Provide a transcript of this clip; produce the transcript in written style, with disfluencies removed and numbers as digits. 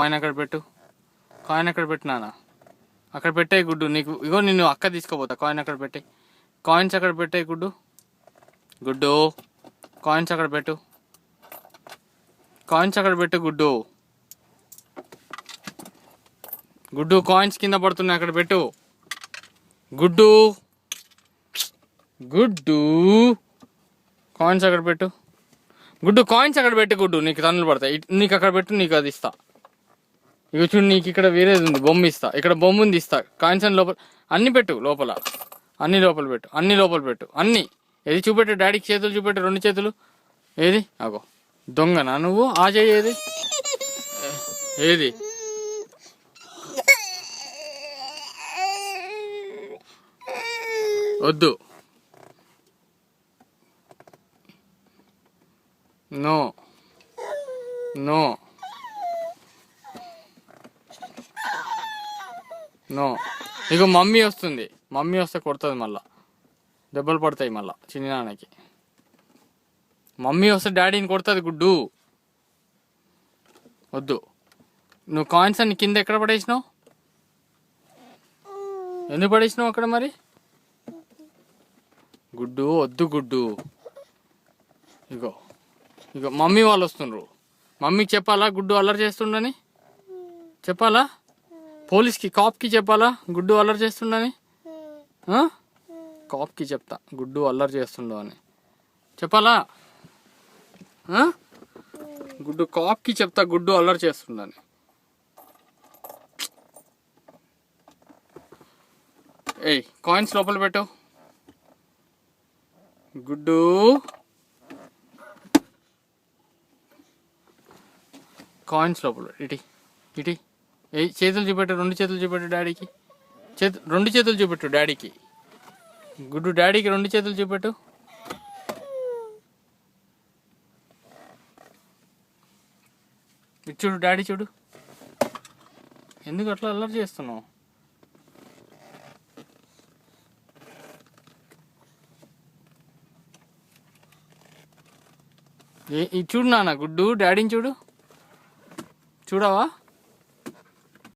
Coin అక్కడ పెట్టు. Coin అక్కడ పెట్టు నాన్న. అక్కడ పెట్టే గుడ్డు. నీకు ఇగో నిన్ను అక్క తీసుకోపోతా. కాయిన్ అక్కడ పెట్టే. కాయిన్స్ అక్కడ పెట్టే గుడ్డు. గుడ్డు కాయిన్స్ అక్కడ పెట్టు. కాయిన్స్ అక్కడ పెట్టు గుడ్డు. గుడ్డు కాయిన్స్ కింద పడుతున్నాయి అక్కడ పెట్టు. గుడ్డు గుడ్డు కాయిన్స్ అక్కడ పెట్టు. గుడ్డు కాయిన్స్ అక్కడ పెట్టు. గుడ్డు నీకు తన్నులు పడతాయి. నీకు అక్కడ పెట్టు, నీకు అది ఇస్తా. ఇక చూడు, నీకు ఇక్కడ వేరేది ఉంది, బొమ్మ ఇస్తా. ఇక్కడ బొమ్మ ఉంది, ఇస్తా. కాయిన్స్ అన్ని లోపల అన్ని పెట్టు. లోపల అన్ని లోపల పెట్టు. అన్ని లోపల పెట్టు. అన్ని ఏది చూపెట్టు. డాడీకి చేతులు చూపెట్టు, 2 చేతులు. ఏది అగో దొంగనా నువ్వు? ఆ చెయ్యి ఏది? ఏది? వద్దు. No no no. ఇక మమ్మీ వస్తుంది. మమ్మీ వస్తే కొడుతుంది, మళ్ళా దెబ్బలు పడతాయి మళ్ళా చిన్న నాన్నకి. మమ్మీ వస్తే డాడీని కొడుతుంది. గుడ్డు వద్దు. నువ్వు కాయిన్స్ అన్ని కింద ఎక్కడ పడేసినావు? ఎందుకు పడేసినావు అక్కడ మరి? గుడ్డు వద్దు. గుడ్డు ఇగో ఇగో మమ్మీ వాళ్ళు వస్తుండ్రు. మమ్మీకి చెప్పాలా గుడ్డు అల్లరి చేస్తుండని? చెప్పాలా? పోలీస్కి, కాప్కి చెప్పాలా గుడ్డు అల్లరి చేస్తుండని? కాప్కి చెప్తా గుడ్డు అల్లరి చేస్తుండో అని చెప్పాలా? గుడ్డు కాప్కి చెప్తా గుడ్డు అల్లరి చేస్తుండని. ఏయ్ కాయిన్స్ లోపల పెట్టు. గుడ్డు కాయిన్స్ లోపల ఇటీ ఇటీ. ఏ చేతులు చూపెట్టు. 2 చేతులు చూపెట్టు డాడీకి. 2 చేతులు చూపెట్టు డాడీకి. గుడ్డు డాడీకి 2 చేతులు చూపెట్టు. ఇటు చూడు డాడీ చూడు. ఎందుకు అట్లా అల్లరి చేస్తున్నావు? ఇది చూడు నాన్న. గుడ్డు డాడీని చూడు. చూడవా?